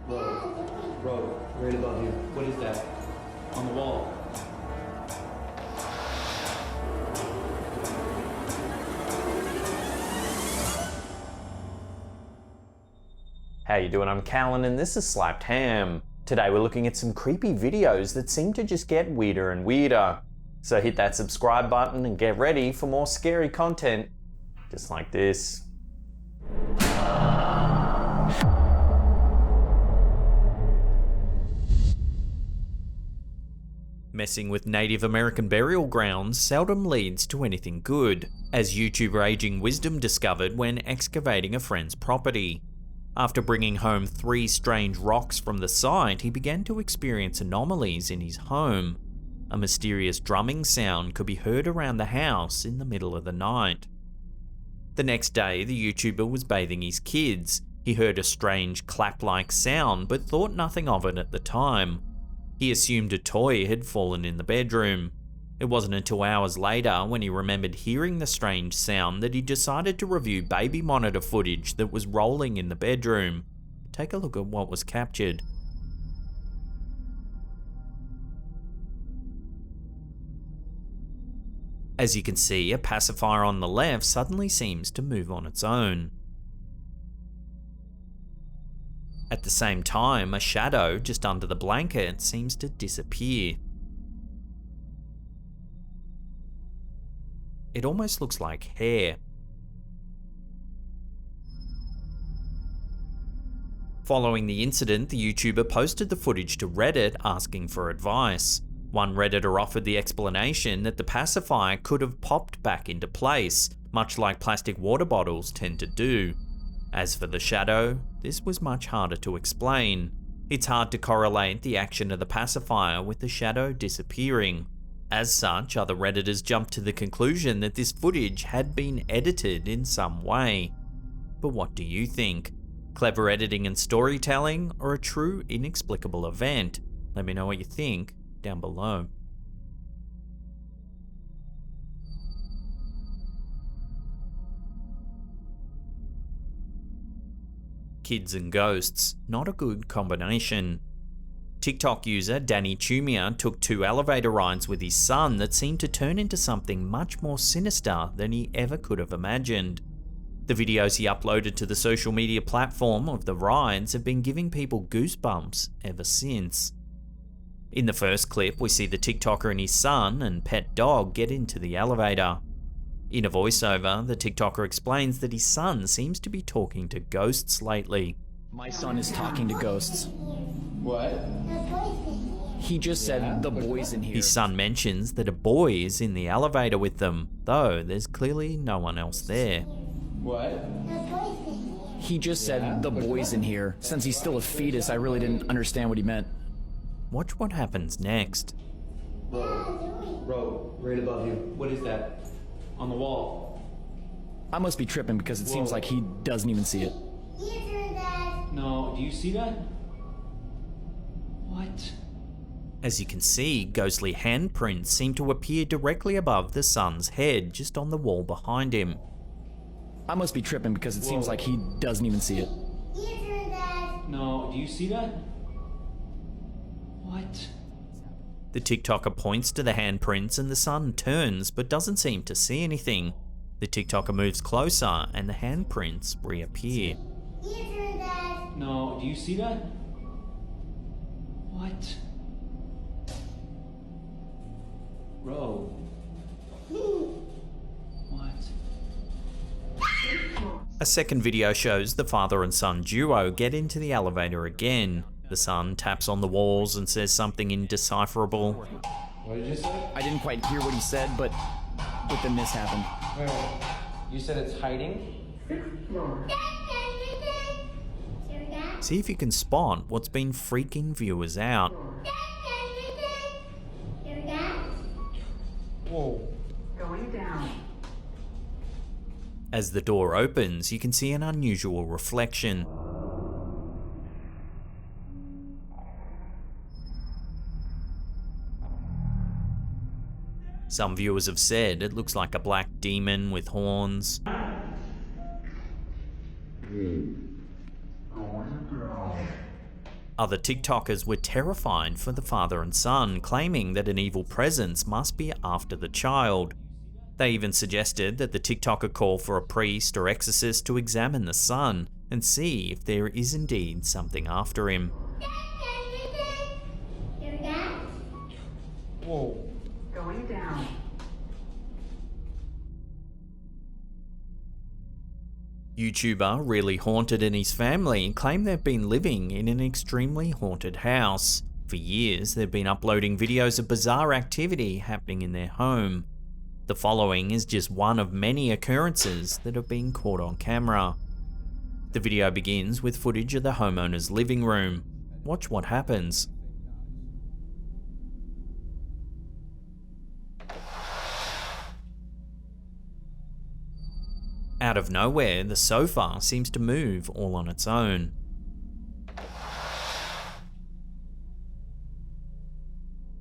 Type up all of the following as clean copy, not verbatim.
Bro, right above you. What is that? On the wall. How you doing? I'm Callan and this is Slapped Ham. Today we're looking at some creepy videos that seem to just get weirder and weirder. So hit that subscribe button and get ready for more scary content just like this. Messing with Native American burial grounds seldom leads to anything good, as YouTuber Aging Wisdom discovered when excavating a friend's property. After bringing home 3 strange rocks from the site, he began to experience anomalies in his home. A mysterious drumming sound could be heard around the house in the middle of the night. The next day, the YouTuber was bathing his kids. He heard a strange clap-like sound but thought nothing of it at the time. He assumed a toy had fallen in the bedroom. It wasn't until hours later, when he remembered hearing the strange sound, that he decided to review baby monitor footage that was rolling in the bedroom. Take a look at what was captured. As you can see, a pacifier on the left suddenly seems to move on its own. At the same time, a shadow just under the blanket seems to disappear. It almost looks like hair. Following the incident, the YouTuber posted the footage to Reddit asking for advice. One Redditor offered the explanation that the pacifier could have popped back into place, much like plastic water bottles tend to do. As for the shadow, this was much harder to explain. It's hard to correlate the action of the pacifier with the shadow disappearing. As such, other Redditors jumped to the conclusion that this footage had been edited in some way. But what do you think? Clever editing and storytelling, or a true inexplicable event? Let me know what you think down below. Kids and ghosts, not a good combination. TikTok user Danny Chumia took 2 elevator rides with his son that seemed to turn into something much more sinister than he ever could have imagined. The videos he uploaded to the social media platform of the rides have been giving people goosebumps ever since. In the first clip, we see the TikToker and his son and pet dog get into the elevator. In a voiceover, the TikToker explains that his son seems to be talking to ghosts lately. My son is talking to ghosts. What? He just said the boy's in here. His son mentions that a boy is in the elevator with them, though there's clearly no one else there. What? He just said the boy's in here. Since he's still a fetus, I really didn't understand what he meant. Watch what happens next. Bro, right above you. What is that? On the wall. I must be tripping because it seems like he doesn't even see it. No, do you see that? What? As you can see, ghostly handprints seem to appear directly above the son's head, just on the wall behind him. I must be tripping because it seems like he doesn't even see it. No, do you see that? What? The TikToker points to the handprints and the son turns but doesn't seem to see anything. The TikToker moves closer and the handprints reappear. No, do you see that? What? Bro. What? A second video shows the father and son duo get into the elevator again. The son taps on the walls and says something indecipherable. What did you say? I didn't quite hear what he said, but then this happened. Wait. You said it's hiding? See if you can spot what's been freaking viewers out. Whoa. Going down. As the door opens, you can see an unusual reflection. Some viewers have said it looks like a black demon with horns. Other TikTokers were terrified for the father and son, claiming that an evil presence must be after the child. They even suggested that the TikToker call for a priest or exorcist to examine the son and see if there is indeed something after him. Whoa. Going down. YouTuber Really Haunted and his family claim they've been living in an extremely haunted house. For years, they've been uploading videos of bizarre activity happening in their home. The following is just one of many occurrences that have been caught on camera. The video begins with footage of the homeowner's living room. Watch what happens. Out of nowhere, the sofa seems to move all on its own.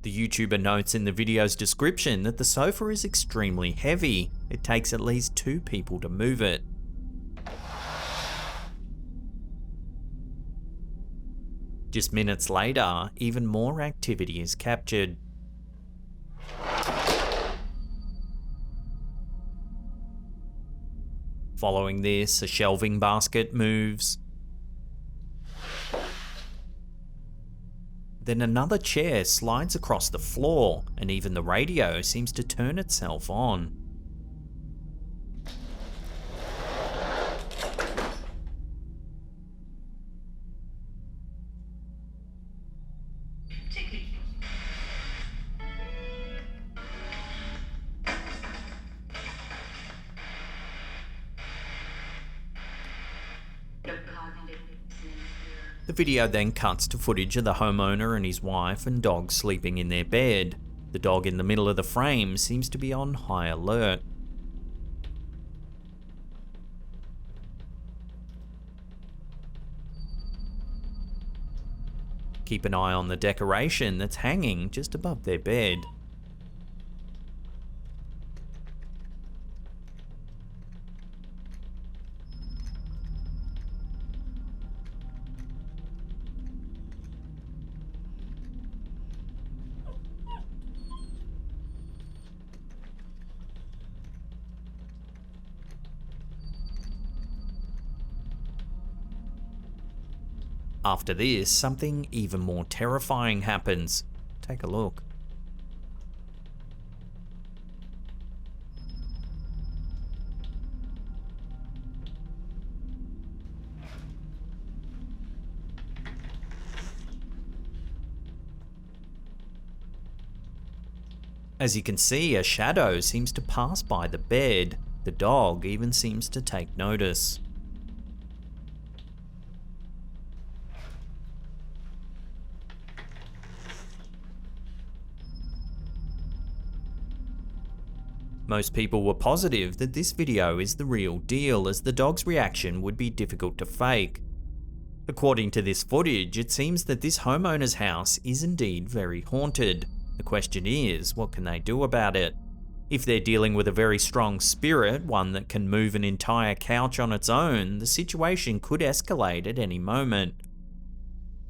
The YouTuber notes in the video's description that the sofa is extremely heavy. It takes at least 2 people to move it. Just minutes later, even more activity is captured. Following this, a shelving basket moves. Then another chair slides across the floor, and even the radio seems to turn itself on. The video then cuts to footage of the homeowner and his wife and dog sleeping in their bed. The dog in the middle of the frame seems to be on high alert. Keep an eye on the decoration that's hanging just above their bed. After this, something even more terrifying happens. Take a look. As you can see, a shadow seems to pass by the bed. The dog even seems to take notice. Most people were positive that this video is the real deal, as the dog's reaction would be difficult to fake. According to this footage, it seems that this homeowner's house is indeed very haunted. The question is, what can they do about it? If they're dealing with a very strong spirit, one that can move an entire couch on its own, the situation could escalate at any moment.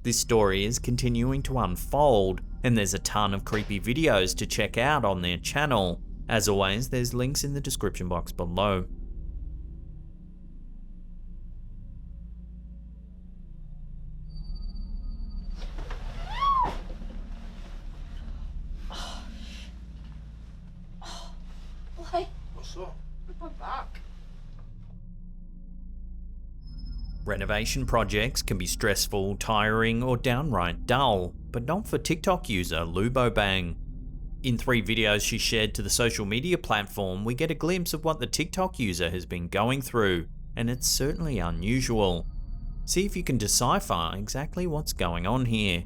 This story is continuing to unfold, and there's a ton of creepy videos to check out on their channel. As always, there's links in the description box below. Why? What's up? My back. Renovation projects can be stressful, tiring, or downright dull, but not for TikTok user Lubobang. In 3 videos she shared to the social media platform, we get a glimpse of what the TikTok user has been going through, and it's certainly unusual. See if you can decipher exactly what's going on here.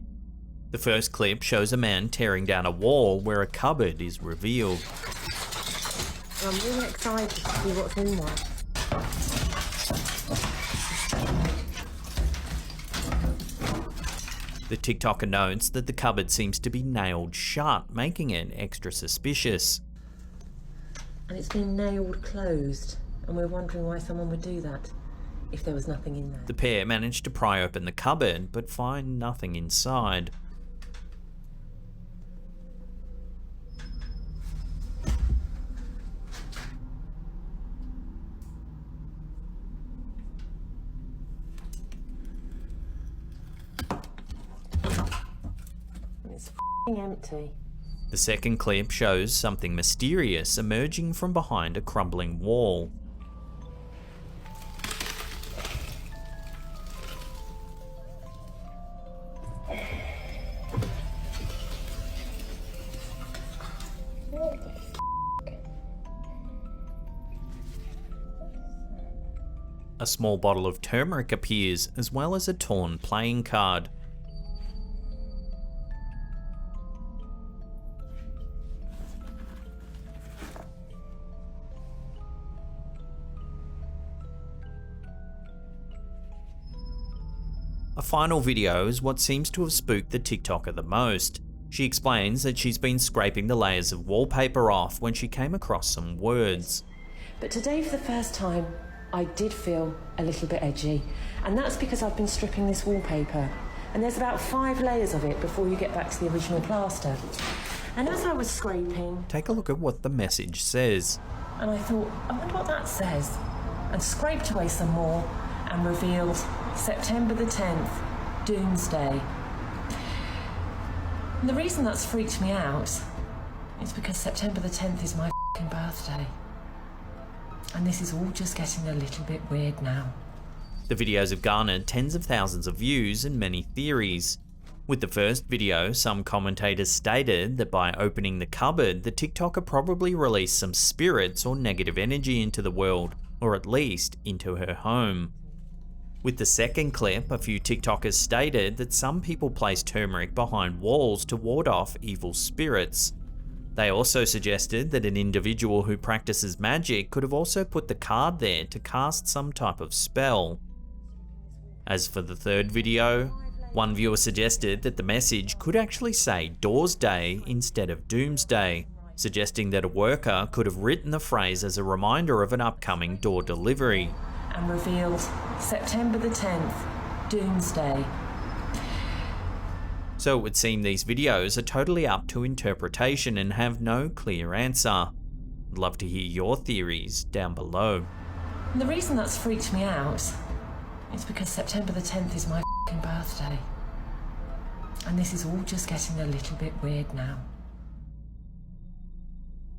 The first clip shows a man tearing down a wall where a cupboard is revealed. I'm really excited to see what's in there. The TikToker notes that the cupboard seems to be nailed shut, making it extra suspicious. And it's been nailed closed, and we're wondering why someone would do that. if there was nothing in there. The pair managed to pry open the cupboard, but find nothing inside. It's empty. The second clip shows something mysterious emerging from behind a crumbling wall. A small bottle of turmeric appears, as well as a torn playing card. A final video is what seems to have spooked the TikToker the most. She explains that she's been scraping the layers of wallpaper off when she came across some words. But today, for the first time, I did feel a little bit edgy. And that's because I've been stripping this wallpaper. And there's about 5 layers of it before you get back to the original plaster. And as I was scraping... Take a look at what the message says. And I thought, I wonder what that says. And scraped away some more and revealed September the 10th, Doomsday. And the reason that's freaked me out is because September the 10th is my f***ing birthday. And this is all just getting a little bit weird now. The videos have garnered tens of thousands of views and many theories. With the first video, some commentators stated that by opening the cupboard, the TikToker probably released some spirits or negative energy into the world, or at least into her home. With the second clip, a few TikTokers stated that some people place turmeric behind walls to ward off evil spirits. They also suggested that an individual who practices magic could have also put the card there to cast some type of spell. As for the third video, one viewer suggested that the message could actually say Doors Day instead of Doomsday, suggesting that a worker could have written the phrase as a reminder of an upcoming door delivery. And revealed September the 10th, Doomsday. So it would seem these videos are totally up to interpretation and have no clear answer. I'd love to hear your theories down below. And the reason that's freaked me out is because September the 10th is my f***ing birthday. And this is all just getting a little bit weird now.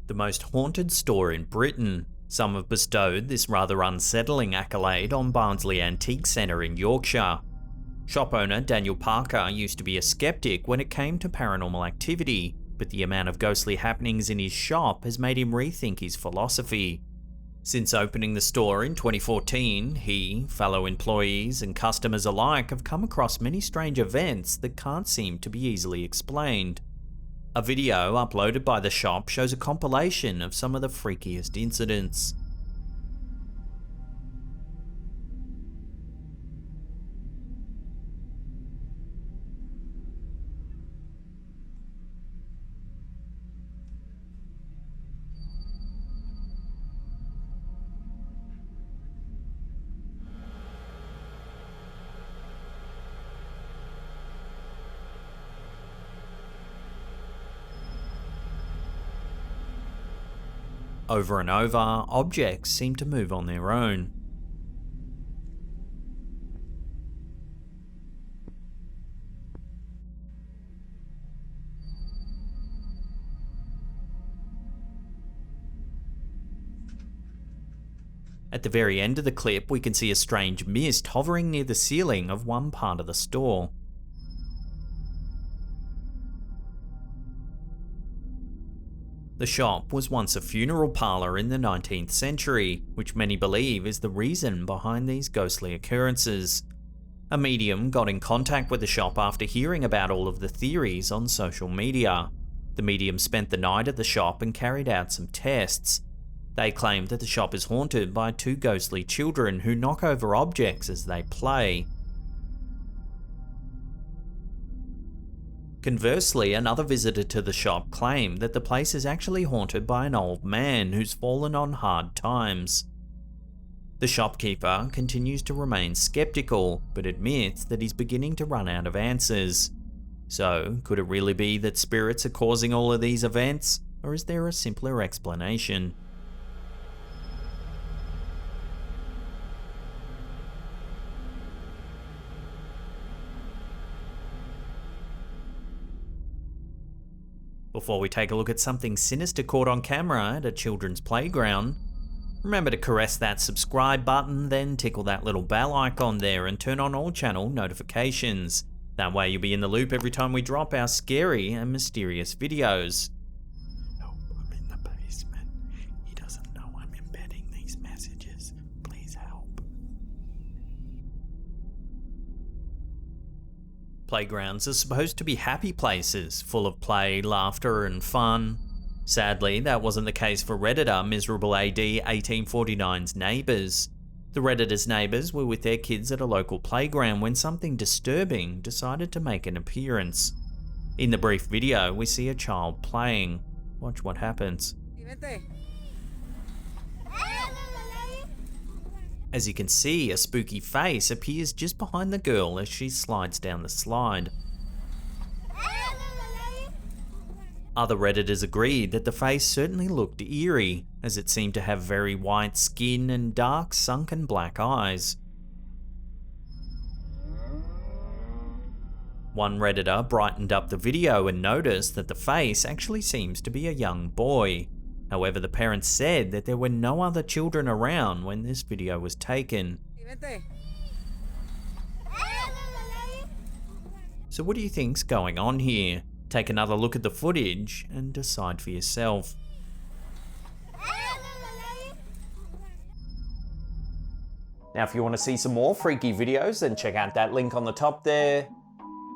The most haunted store in Britain. Some have bestowed this rather unsettling accolade on Barnsley Antique Centre in Yorkshire. Shop owner Daniel Parker used to be a skeptic when it came to paranormal activity, but the amount of ghostly happenings in his shop has made him rethink his philosophy. Since opening the store in 2014, he, fellow employees and customers alike have come across many strange events that can't seem to be easily explained. A video uploaded by the shop shows a compilation of some of the freakiest incidents. Over and over, objects seem to move on their own. At the very end of the clip, we can see a strange mist hovering near the ceiling of one part of the store. The shop was once a funeral parlour in the 19th century, which many believe is the reason behind these ghostly occurrences. A medium got in contact with the shop after hearing about all of the theories on social media. The medium spent the night at the shop and carried out some tests. They claimed that the shop is haunted by 2 ghostly children who knock over objects as they play. Conversely, another visitor to the shop claimed that the place is actually haunted by an old man who's fallen on hard times. The shopkeeper continues to remain skeptical, but admits that he's beginning to run out of answers. So, could it really be that spirits are causing all of these events, or is there a simpler explanation? Before we take a look at something sinister caught on camera at a children's playground, remember to caress that subscribe button, then tickle that little bell icon there and turn on all channel notifications. That way you'll be in the loop every time we drop our scary and mysterious videos. Help, I'm in the basement. He doesn't know I'm embedding these messages. Please help. Playgrounds are supposed to be happy places, full of play, laughter and fun. Sadly, that wasn't the case for Redditor Miserable AD 1849's neighbours. The Redditor's neighbours were with their kids at a local playground when something disturbing decided to make an appearance. In the brief video, we see a child playing. Watch what happens. As you can see, a spooky face appears just behind the girl as she slides down the slide. Other Redditors agreed that the face certainly looked eerie, as it seemed to have very white skin and dark sunken black eyes. One Redditor brightened up the video and noticed that the face actually seems to be a young boy. However, the parents said that there were no other children around when this video was taken. So what do you think's going on here? Take another look at the footage and decide for yourself. Now if you want to see some more freaky videos, then check out that link on the top there.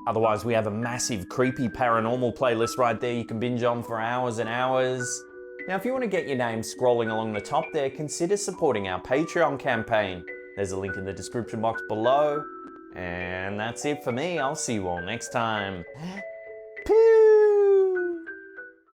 Otherwise, we have a massive creepy paranormal playlist right there you can binge on for hours and hours. Now if you want to get your name scrolling along the top there, consider supporting our Patreon campaign. There's a link in the description box below. And that's it for me. I'll see you all next time.